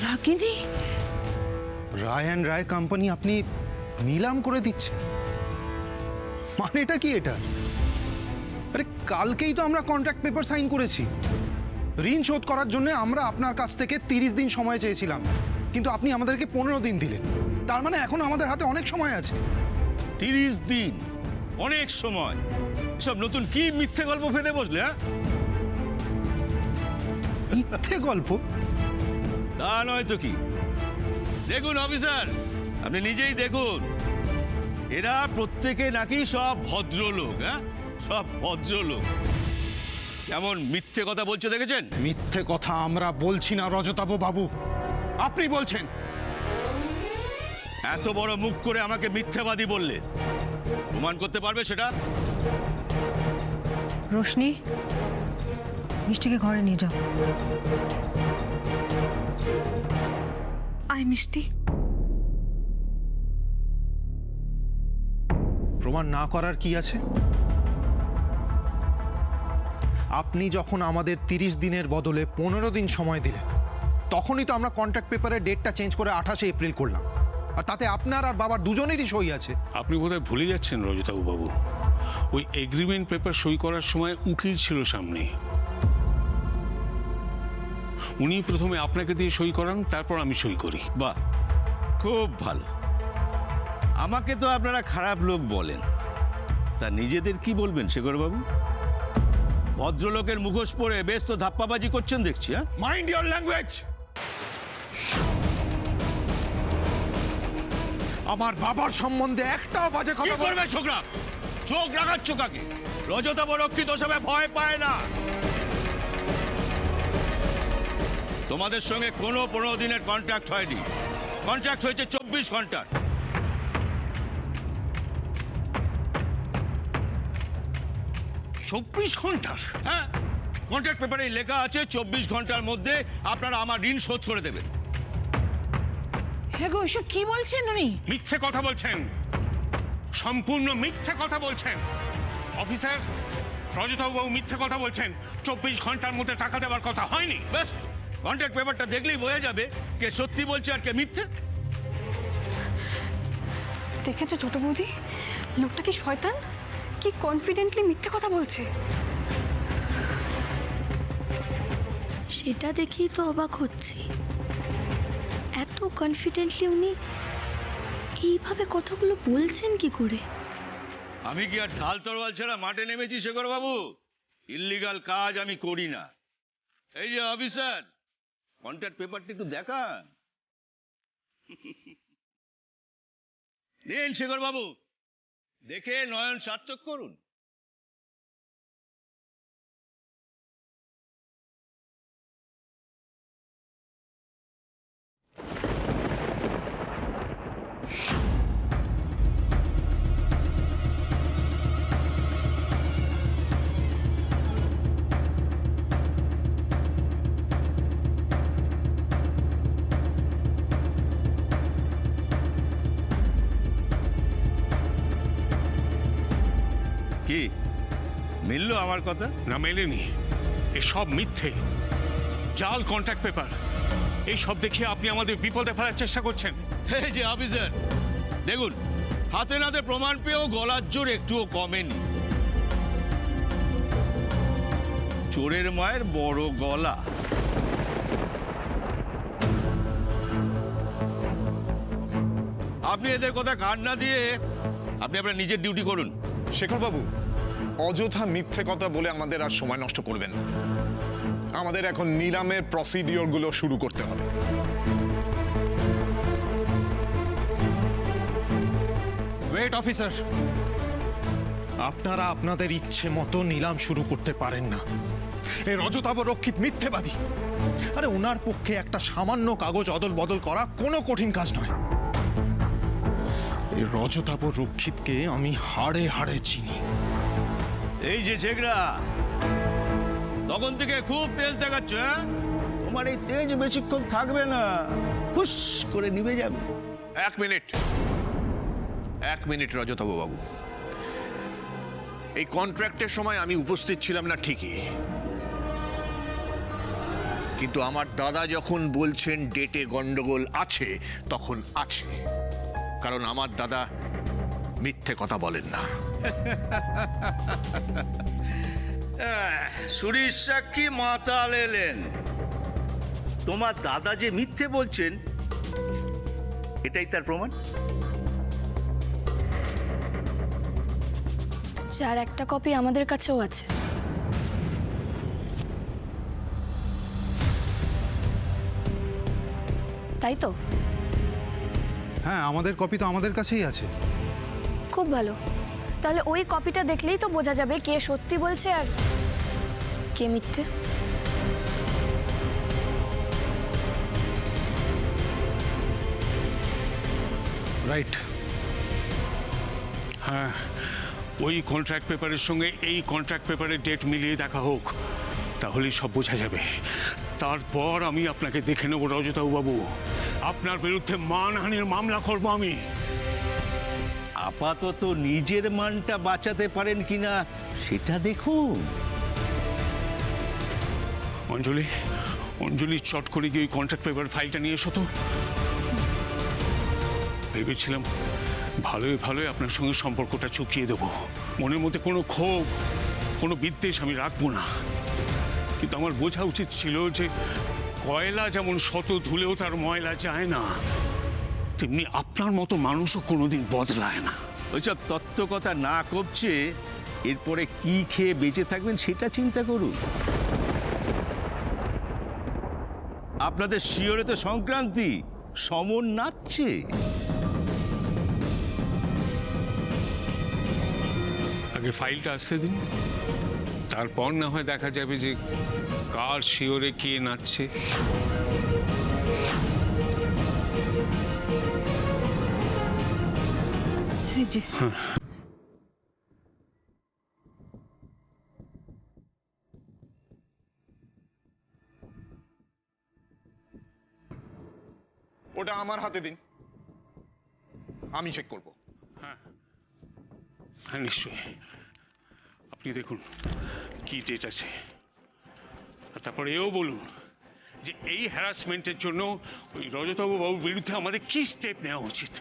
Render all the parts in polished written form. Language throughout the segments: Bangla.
Ragini? Roy and Roy company আপনি নিলাম করে দিচ্ছেন? মানেটা কি এটা? আরে কালকেই তো আমরা কন্ট্রাক্ট পেপার সাইন করেছি। ঋণ শোধ করার জন্য আমরা আপনার কাছ থেকে 30 দিন সময় চেয়েছিলাম, কিন্তু আপনি আমাদেরকে 15 দিন দিলেন। তার মানে এখন আমাদের হাতে অনেক সময় আছে। 30 দিন অনেক সময়? সব নতুন কি মিথ্যে গল্প ফেলে বসলে? হ্যাঁ, মিথ্যে গল্প? তা নয় তো কি। দেখুন অফিসার, আপনি নিজেই দেখুন, এরা প্রত্যেকে নাকি সব ভদ্রলোক। হ্যাঁ, সব ভদ্রলোক। কেমন মিথ্যে কথা বলছে দেখেছেন? মিথ্যে কথা আমরা বলছি না রজতাভ বাবু, আপনি বলছেন। এত বড় মুখ করে আমাকে মিথ্যাবাদী বললে প্রমাণ করতে পারবে সেটা? রোশনি, মিষ্টিকে ঘরে নিয়ে যাও। আয় মিষ্টি। প্রমাণ না করার কি আছে? আপনি যখন আমাদের 30 দিনের বদলে 15 দিন সময় দিলেন, তখনই তো আমরা কন্ট্রাক্ট পেপারের ডেটটা চেঞ্জ করে 28শে এপ্রিল করলাম, আর তাতে আপনার আর বাবার দুজনেরই সই আছে। আপনি বোধহয় ভুলে যাচ্ছেন রজতাবু বাবু, ওই এগ্রিমেন্ট পেপার সই করার সময় উকিল ছিল সামনে। উনি প্রথমে আপনাকে দিয়ে সই করান, তারপর আমি সই করি। বাহ, খুব ভালো। আমাকে তো আপনারা খারাপ লোক বলেন, তা নিজেদের কি বলবেন শেখরবাবু? ভদ্রলোকের মুখোশ পরে বেশ তো ধাপ্পাবাজি করছেন দেখছি। হ্যাঁ, মাইন্ড ইওর ল্যাঙ্গুয়েজ। আমার বাবার সম্বন্ধে একটাও বাজে কি কথা করবে ছোকরা? চোখ রাখাচ্ছ কাকে? রজতাভ রক্ষিত সবে ভয় পায় না। তোমাদের সঙ্গে কোনো 15 দিনের কন্ট্রাক্ট হয়নি, কন্ট্রাক্ট হয়েছে 24 ঘন্টার। হ্যাঁ, কন্ট্রাক্ট পেপারে লেখা আছে 24 ঘন্টার মধ্যে আপনারা আমার ঋণ শোধ করে দেবেন। হ্যাঁ গো, এসব কি বলছেন উনি? মিথ্যে কথা বলছেন, সম্পূর্ণ মিথ্যে কথা বলছেন। অফিসার, রজতাবু বাবু মিথ্যে কথা বলছেন। 24 ঘন্টার মধ্যে টাকা দেওয়ার কথা হয়নি। ব্যাস, কন্ট্রাক্ট পেপারটা দেখলেই বোঝা যাবে কে সত্যি বলছে আর কে মিথ্যে। দেখেছো ছোট বৌদি, লোকটা কি শয়তান, কি কনফিডেন্টলি মিথ্যে কথা বলছে। সেটা দেখেই তো অবাক হচ্ছি, এত কনফিডেন্টলি উনি এইভাবে কথাগুলো বলছেন কি করে? আমি কি আর ঢাল তরোয়াল ছাড়া মাঠে নেমেছি শেখর বাবু? ইল্লিগাল কাজ আমি করি না। এই যে অফিসার, কন্ট্রাক্ট পেপারটা একটু দেখান। নিন শেখর বাবু, দেখে নয়ন সার্থক করুন। কি মিললো আমার কথা? না, মেলেনি। এসব মিথ্যে, জাল কন্ট্রাক্ট পেপার। এই সব দেখে আপনি আমাদের বিপদে ফেলার চেষ্টা করছেন। এই যে অফিসার, দেখুন, হাতে নাতে প্রমাণ পেয়েও গলার জোর একটুও কমেনি। চোরের মায়ের বড় গলা। আপনি এদের কথা কান না দিয়ে আপনি আপনার নিজের ডিউটি করুন। শেখরবাবু, অযথা মিথ্যে কথা বলে আমাদের আর সময় নষ্ট করবেন না। আমাদের এখন নিলামের প্রসিডিওরগুলো শুরু করতে হবে। ওয়েট অফিসার, আপনারা আপনাদের ইচ্ছে মতো নিলাম শুরু করতে পারেন না। এই রজতাভ রক্ষিত মিথ্যেবাদী। আরে ওনার পক্ষে একটা সামান্য কাগজ অদল বদল করা কোনো কঠিন কাজ নয়। এই রজতাভ রক্ষিতকে আমি হাড়ে হাড়ে চিনি। এই যে ঝেগড়া, তখন থেকে খুব তেজ দেখাচ্ছ। হ্যাঁ, তোমার এই তেজ বেশিক্ষণ থাকবে না, হুস করে নিভে যাবে। এক মিনিট রজতাভ বাবু, এই কন্ট্রাক্টের সময় আমি উপস্থিত ছিলাম না ঠিকই, কিন্তু আমার দাদা যখন বলছেন ডেটে গন্ডগোল আছে তখন আছে, কারণ আমার দাদা মিথ্যে কথা বলেন না। সুরিশ সাক্ষী মাতাল এলেন। তোমার দাদা যে মিথ্যে বলছেন এটাই তার প্রমাণ। যার একটা কপি আমাদের কাছেও আছে। তাই তো? হ্যাঁ, আমাদের কপি তো আমাদের কাছেই আছে। খুব ভালো। তাহলে ওই কপিটা দেখলেই তো বোঝা যাবে কে সত্যি বলছে আর কে মিথ্যে। রাইট। হ্যাঁ, ওই কন্ট্রাক্ট পেপারের সঙ্গে এই কন্ট্রাক্ট পেপারের ডেট মিলিয়ে দেখা হোক, তাহলেই সব বোঝা যাবে। তারপর আমি আপনাকে দেখে নেব রজতাভ বাবু, আপনার বিরুদ্ধে মানহানির মামলা করব আমি। আপাতত নিজের মানটা বাঁচাতে পারেন কিনা সেটা দেখুন। অঞ্জলি, অঞ্জলি চট করে গিয়ে ওই কন্ট্রাক্ট পেপার ফাইলটা নিয়ে এসো তো। ভেবেছিলাম ভালোই ভালোই আপনার সঙ্গে সম্পর্কটা চুকিয়ে দেব, মনের মধ্যে কোনো ক্ষোভ কোনো বিদ্বেষ আমি রাখবো না। কিন্তু আমার বোঝা উচিত ছিল যে কয়লা যেমন শত ধুলেও তার ময়লা যায় না, তেমনি আপনার মতো মানুষও কোনোদিন বদলায় না। ওইসব তত্ত্ব কথা না করছে, এরপরে কি খেয়ে বেঁচে থাকবেন সেটা চিন্তা করুন। আপনাদের শিওরে তো সংক্রান্তি, সমন নাচছে। আগে ফাইলটা আসতে দিন, তারপর না হয় দেখা যাবে যে কার শিওরে কে নাচছে। এই যে ওটা আমার হাতে দিন, আমি চেক করব। হ্যাঁ নিশ্চয়ই, আপনি দেখুন কি ডেট আছে। আর তারপর এও বলুন যে এই হ্যারাসমেন্টের জন্য ওই রজতাভ বাবুর বিরুদ্ধে আমাদের কি স্টেপ নেওয়া উচিত।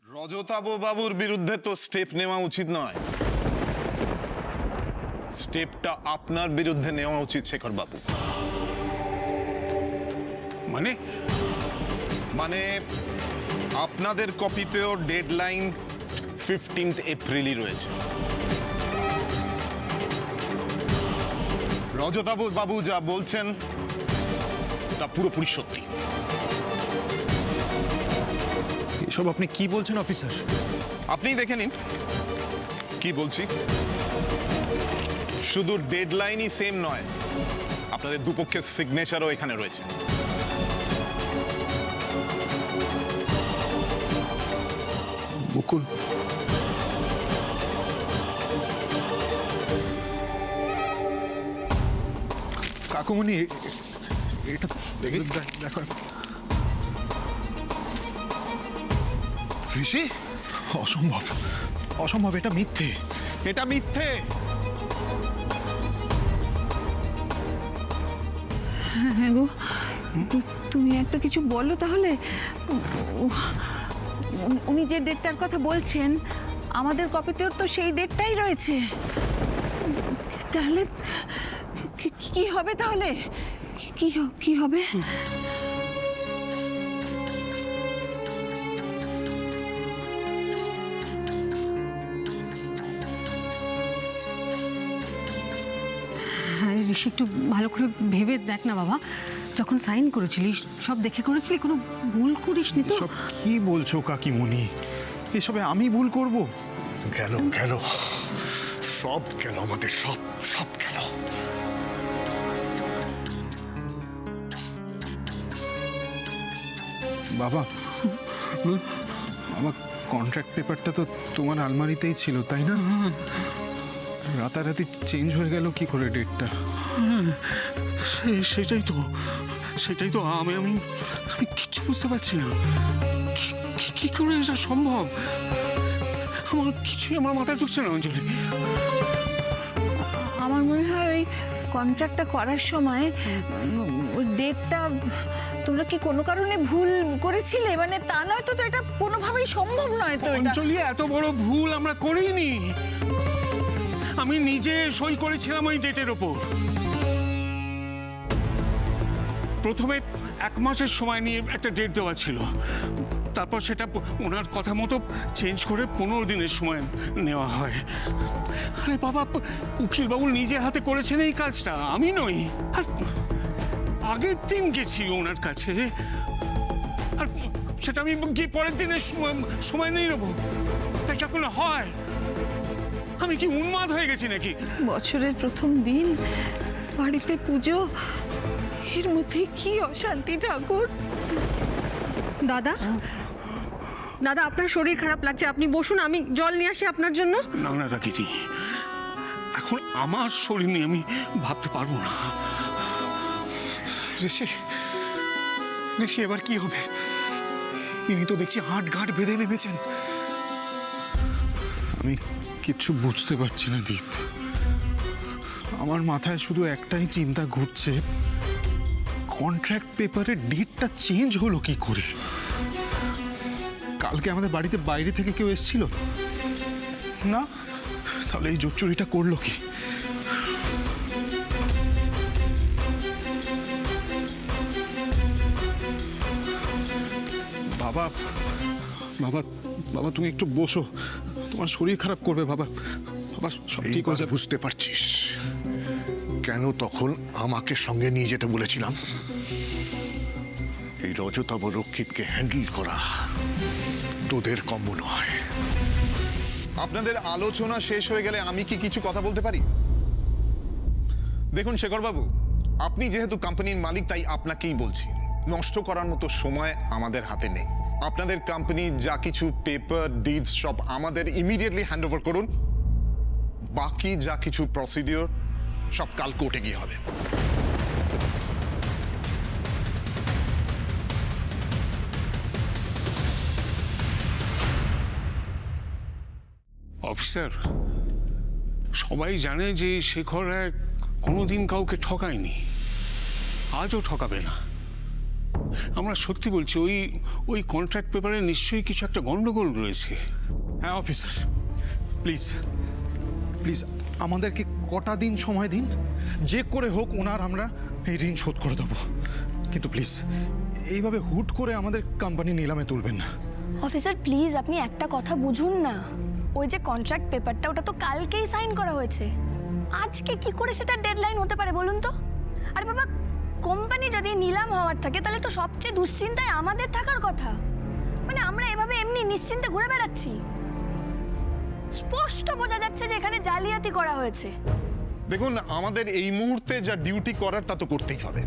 রজতাভ বাবুর বিরুদ্ধে তো স্টেপ নেওয়া উচিত নয়, স্টেপটা আপনার বিরুদ্ধে নেওয়া উচিত শেখর বাবু। মানে মানে আপনাদের কপিতেও ডেডলাইন 15 এপ্রিলই রয়েছে। রজতাভ বাবু যা বলছেন তা পুরোপুরি সত্যি। এসব আপনি কি বলছেন অফিসার? আপনিই দেখে নিন কি বলছি। শুধু ডেডলাইনই সেম নয়, আপনাদের দুপক্ষের সিগনেচারও এখানে রয়েছে। মুকুল, কাকুমণি এটা দেখো। ঋষি, অসম্ভব অসম্ভব, এটা মিথ্যে, এটা মিথ্যে। হ্যাঁ গো, তুমি একটা কিছু বলো তাহলে। উনি যে ডেটটার কথা বলছেন আমাদের কপিতেও তো সেই ডেটটাই রয়েছে। তাহলে কি হবে তাহলে? কি হবে? হ্যাঁ ঋষি, একটু ভালো করে ভেবে দেখ না বাবা। যখন সাইন করেছিলি সব দেখে করেছিলি, কোনো ভুল করিসনি তো? সব কি বলছো কাকিমণি? এসবে আমি ভুল করব? গেল গেল, সব গেল, আমাদের সব সব গেল। বাবা, কন্ট্রাক্ট পেপারটা তো তোমার আলমারিতেই ছিল তাই না? রাতারাতি চেঞ্জ হয়ে গেল কি করে ডেটটা? সেটাই তো আমি কিচ্ছু বুঝতে পারছি না। কি করে এটা সম্ভব? কিছুই আমার মাথায় ঢুকছে না অঞ্জলি। আমার মনে হয় ওই কন্ট্রাক্টটা করার সময় ওই ডেটটা তোমরা কি কোনো কারণে ভুল করেছিলে? মানে তা নয় তো, তো এটা কোনোভাবেই সম্ভব নয় তো এটা। অঞ্জলি, এত বড় ভুল আমরা করিনি। আমি নিজে সই করেছিলাম ওই ডেটের ওপর। প্রথমে 1 মাসের সময় নিয়ে একটা ডেট দেওয়া ছিল, তারপর সেটা ওনার কথা মতো চেঞ্জ করে 15 দিনের সময় নেওয়া হয়। আরে বাবা, উকিলবাবু নিজে হাতে করেছেন এই কাজটা, আমি নই। আর আগের দিন গেছি ওনার কাছে, আর সেটা আমি গিয়ে পরের দিনের সময় নিয়ে নেবো, তাই কি কোনো হয়? আমি কি উন্মাদ হয়ে গেছি নাকি? বছরের প্রথম দিন, বাড়িতে পুজো, এর মধ্যে কি অশান্তি ঠাকুর। দাদা, দাদা আপনার শরীর খারাপ লাগছে, আপনি বসুন, আমি জল নিয়ে আসি আপনার জন্য। না রাখিজি, এখন আমার শরীর নিয়ে আমি ভাবতে পারবো না। ঋষি এবার কি হবে? ইনি তো দেখছি হাট ঘাট বেঁধে নেমেছেন। আমি কিচ্ছু বুঝতে পারছি না দীপ। আমার মাথায় শুধু একটাই চিন্তা ঘুরছে, কন্ট্রাক্ট পেপারের ডেটটা চেঞ্জ হলো কি করে? কালকে আমাদের বাড়িতে বাইরে থেকে কেউ এসেছিল না? তাহলে এই জোচ্চুরিটা করলো কি? বাবা বাবা বাবা, তুমি একটু বসো, তোমার শরীর খারাপ করবে বাবা। বাবা সব ঠিক হয়ে যাবে। বুঝতে পারছিস কেন তখন আমাকে সঙ্গে নিয়ে যেতে বলেছিলাম? এই রজতব রক্ষিতকে হ্যান্ডেল করা তোদের কম্য নয়। আপনাদের আলোচনা শেষ হয়ে গেলে আমি কি কিছু কথা বলতে পারি? দেখুন শেখরবাবু, আপনি যেহেতু কোম্পানির মালিক তাই আপনাকেই বলছি, নষ্ট করার মতো সময় আমাদের হাতে নেই। আপনাদের কোম্পানি যা কিছু পেপার ডিডস সব আমাদের ইমিডিয়েটলি হ্যান্ড ওভার করুন। বাকি যা কিছু প্রসিডিওর সব কাল কোর্টে গিয়ে হবে। অফিসার, সবাই জানে যে শেখর রায় কোনোদিন কাউকে ঠকায়নি, আজও ঠকাবে না। আমরা সত্যি বলছি, ওই কন্ট্রাক্ট পেপারে নিশ্চয়ই কিছু একটা গন্ডগোল রয়েছে। হ্যাঁ অফিসার, প্লিজ প্লিজ আমাদেরকে কটা দিন সময় দিন, যে করে হোক ওনার আমরা এই ঋণ শোধ করে দেবো। কিন্তু প্লিজ এইভাবে হুট করে আমাদের কোম্পানি নিলামে তুলবেন না। অফিসার প্লিজ, আপনি একটা কথা বুঝুন না। ওই যে কন্ট্রাক্ট পেপারটা, ওটা তো কালকেই সাইন করা হয়েছে। আজকে কি করে সেটা ডেডলাইন হতে পারে বলুন তো? আরে বাবা, কোম্পানি যদি নিলাম হওয়ার থাকে তাহলে তো সবচেয়ে দুশ্চিন্তায় আমাদের থাকার কথা। মানে আমরা এভাবে এমনি নিশ্চিন্তে ঘুরে বেড়াচ্ছি। স্পষ্ট বোঝা যাচ্ছে যে এখানে জালিয়াতি করা হয়েছে। দেখুন, আমাদের এই মুহূর্তে যা ডিউটি করার তা তো করতেই হবে।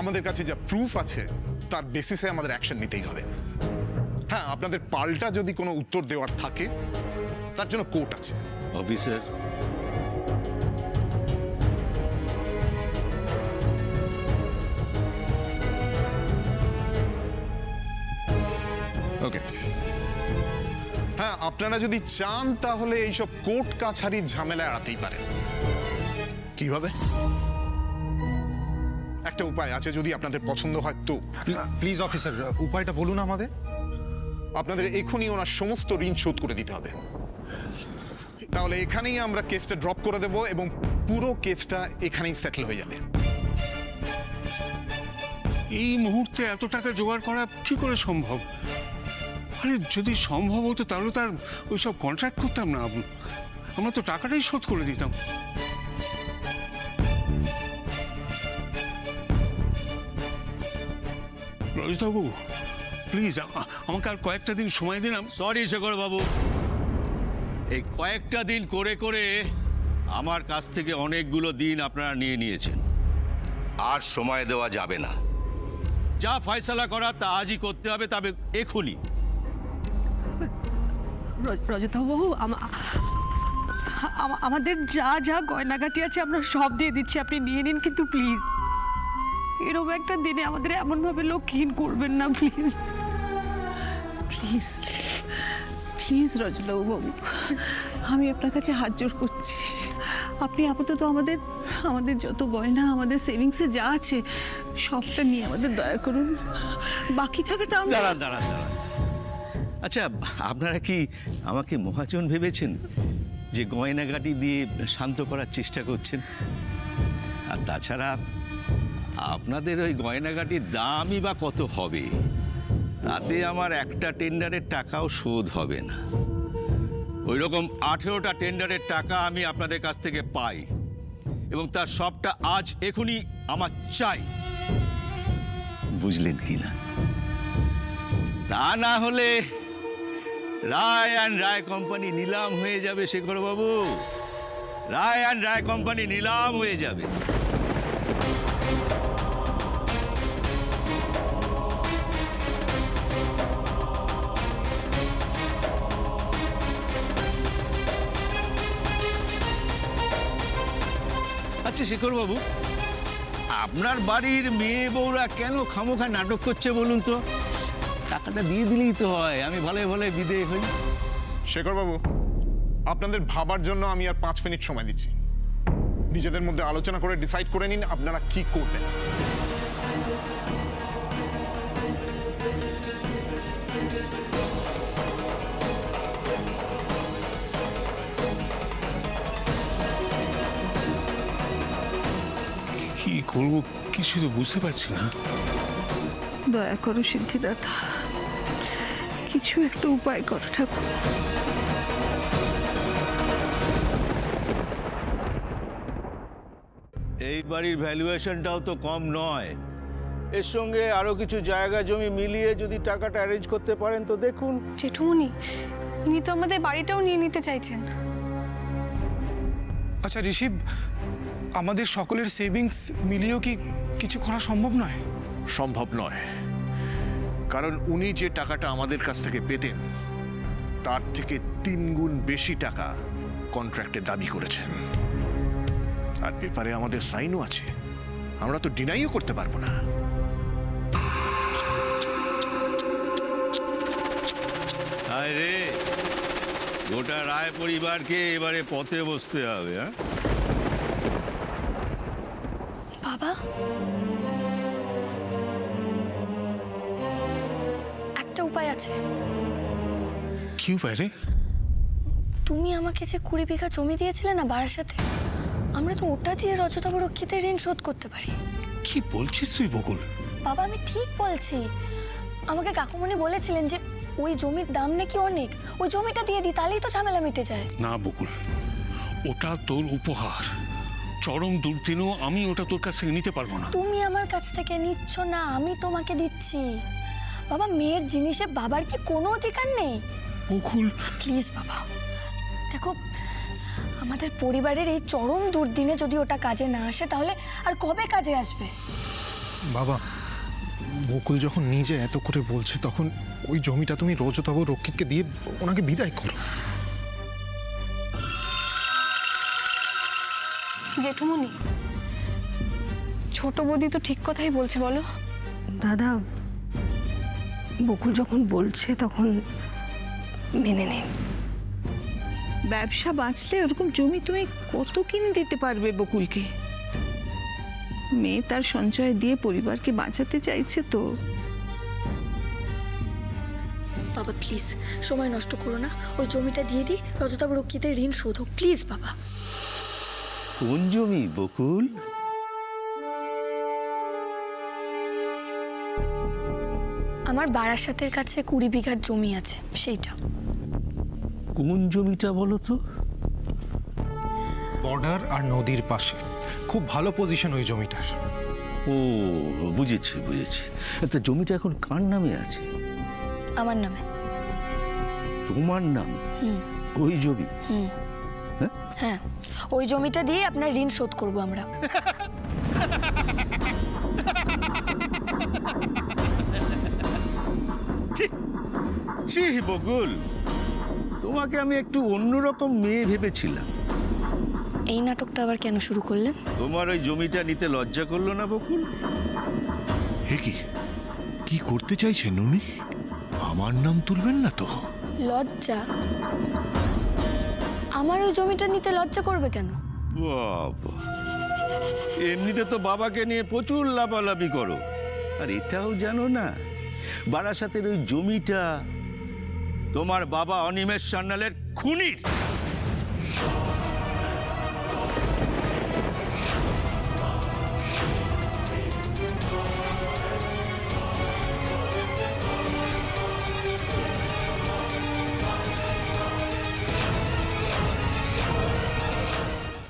আমাদের কাছে যা প্রুফ আছে তার বেসিসে আমাদের অ্যাকশন নিতেই হবে। হ্যাঁ, আপনাদের পাল্টা যদি কোনো উত্তর দেওয়ার থাকে তার জন্য কোর্ট আছে। অফিসার, ওকে, হ্যাঁ আপনারা যদি চান তাহলে এইসব কোর্ট কাছারির ঝামেলা এড়াতেই পারেন। কিভাবে? একটা উপায় আছে, যদি আপনাদের পছন্দ হয় তো। প্লিজ অফিসার, উপায়টা বলুন আমাদের। আপনাদের এখনই ওনার সমস্ত ঋণ শোধ করে দিতে হবে। তাহলে এখানেই আমরা কেসটা ড্রপ করে দেব এবং পুরো কেসটা এখানেই সেটেল হয়ে যাবে। এই মুহূর্তে এত টাকা জোগাড় করা কি করে সম্ভব? আরে যদি সম্ভব হতো তাহলে তার ওইসব কন্ট্রাক্ট করতাম না, আমরা তো টাকাটাই শোধ করে দিতাম। রজতবাবু প্লিজ, আমাকে আর কয়েকটা দিন সময় দিন। সরি শেখর বাবু, এই কয়েকটা দিন করে করে আমার কাছ থেকে অনেকগুলো দিন আপনারা নিয়ে নিয়েছেন। আর সময় দেওয়া যাবে না। যা ফয়সালা করা তা আজই করতে হবে, তবে এখনই। রজতবাবু আমাদের যা যা গয়নাগাটি আছে আমরা সব দিয়ে দিচ্ছি, আপনি নিয়ে নিন, কিন্তু প্লিজ এরকম একটা দিনে আমাদের এমনভাবে লক্ষ্যহীন করবেন না প্লিজ। প্লিজ প্লিজ রজতবাবু বাবু, আমি আপনার কাছে হাত জোড় করছি, আপনি আপাতত আমাদের যত গয়না, আমাদের সেভিংসে যা আছে সবটা নিয়ে আমাদের দয়া করুন, বাকি টাকাটা আমরা... দাঁড়ান দাঁড়ান দাঁড়ান, আচ্ছা আপনারা কি আমাকে মহাজন ভেবেছেন যে গয়নাগাটি দিয়ে শান্ত করার চেষ্টা করছেন? আর তাছাড়া আপনাদের ওই গয়নাগাটির দামই বা কত হবে? তাতে আমার একটা টেন্ডারের টাকাও শোধ হবে না। ওই রকম 18টা টেন্ডারের টাকা আমি আপনাদের কাছ থেকে পাই, এবং তার সবটা আজ এখনই আমার চাই, বুঝলেন কি না? তা না হলে রায় অ্যান্ড রায় কোম্পানি নিলাম হয়ে যাবে শেখর বাবু, রায় অ্যান্ড রায় কোম্পানি নিলাম হয়ে যাবে। আচ্ছা শেখর বাবু, আপনার বাড়ির মেয়ে বউরা কেন খামোখা নাটক করছে বলুন তো? টাকাটা দিয়ে দিলেই তো হয়, আমি ভালো ভালো বিদেয় হই। শেখরবাবু, আপনাদের ভাবার জন্য আমি আর 5 মিনিট সময় দিচ্ছি। নিজেদের মধ্যে আলোচনা করে ডিসাইড করে নিন আপনারা কি করবেন। কি করবো কিছু তো বুঝতে পারছি না। দয়া করো সিদ্ধিদাতা, কিছু একটা উপায় করো ঠাকুর। এই বাড়ির ভ্যালুয়েশনটাও তো কম নয়, এর সঙ্গে আরো কিছু জায়গা জমি মিলিয়ে যদি টাকাটা অ্যারেঞ্জ করতে পারেন তো দেখুন। জেঠুমনি, ইনি তো আমাদের বাড়িটাও নিয়ে নিতে চাইছেন। আচ্ছা ঋষিব, আমাদের সকলের সেভিংস মিলিয়েও কি কিছু করা সম্ভব নয়? সম্ভব নয়, কারণ উনি যে টাকাটা আমাদের কাছ থেকে পেতেন তার থেকে 3 গুণ বেশি টাকা কন্ট্রাক্টে দাবি করেছেন। আর পেপারে আমাদের সাইনও আছে, আমরা তো ডিনাইও করতে পারবো না। হায় রে, গোটা রায় পরিবারকে এবারে পথে বসতে হবে। হ্যাঁ বাবা, একটা উপায় আছে। কি উপায় রে? তুমি আমাকে যে 20 বিঘা জমি দিয়েছিলে না বারাসাতে, আমরা তো ওটা দিয়ে রজতাভ রক্ষিতের ঋণ শোধ করতে পারি। কি বলছিস তুই বকুল? বাবা, আমি ঠিক বলছি। আমাকে কাকুমণি বলেছিলেন যে ওই জমির দাম নাকি অনেক, ওই জমিটা দিয়ে দিই, তাহলেই তো ঝামেলা মিটে যায়। না বকুল, ওটা তোর উপহার, চরম দুর্দিনেও আমি ওটা তোর কাছ থেকে নিতে পারবো না। তুমি আমার কাছ থেকে নিচ্ছ না, আমি তোমাকে দিচ্ছি। বাবা, মেয়ের জিনিসে বাবার কি কোনো অধিকার নেই? বকুল প্লিজ বাবা, দেখো আমাদের পরিবারের এই চরম দুর্দিনে যদি ওটা কাজে না আসে তাহলে আর কবে কাজে আসবে? বাবা, বকুল যখন নিজে এত করে বলছে তখন ওই জমিটা তুমি রজতব রক্ষিতকে দিয়ে ওনাকে বিদায় করো। জেঠুমনি, ছোট বৌদি তো ঠিক কথাই বলছে, বলো। দাদা, বকুল যখন বলছে তখন মেনে নিন। ব্যবসা বাঁচলে ওরকম জমি তুমি কত কিনে দিতে পারবে বকুলকে? মেয়ে তার সঞ্চয় দিয়ে পরিবারকে বাঁচাতে চাইছে তো। বাবা প্লিজ সময় নষ্ট করো না, ওই জমিটা দিয়ে দিই, রজতাভ রক্ষিতের ঋণ শোধ হোক, প্লিজ বাবা। কোন জমি বকুল? আমার বারাসাতের কাছে 20 বিঘার জমি আছে, সেইটা। কোন জমিটা বলো তো? বর্ডার আর নদীর পাশে, খুব ভালো পজিশন ওই জমিটার। ও বুঝেছি বুঝেছি। তা জমিটা এখন কার নামে আছে? আমার নামে। তোমার নাম? ওই জমি? হ্যাঁ, ওই জমিটা দিয়ে আপনার ঋণ শোধ করব আমরা। ছি বকুল, তোমাকে আমি একটু অন্যরকম মেয়ে ভেবেছিলাম। এই নাটকটা আবার কেন শুরু করলেন? তোমার ওই জমিটা নিতে লজ্জা করলো না বকুল? হে কি করতে চাইছেন উনি? আমার নাম তুলবেন না তো? লজ্জা? আমার ওই জমিটা নিতে লজ্জা করবে কেন? বাবা, এমনিতে তো বাবাকে নিয়ে প্রচুর লাফালাফি করো, আর এটাও জানো না বারাসাতের ওই জমিটা তোমার বাবা অনিমেষ সান্যালের খুনির।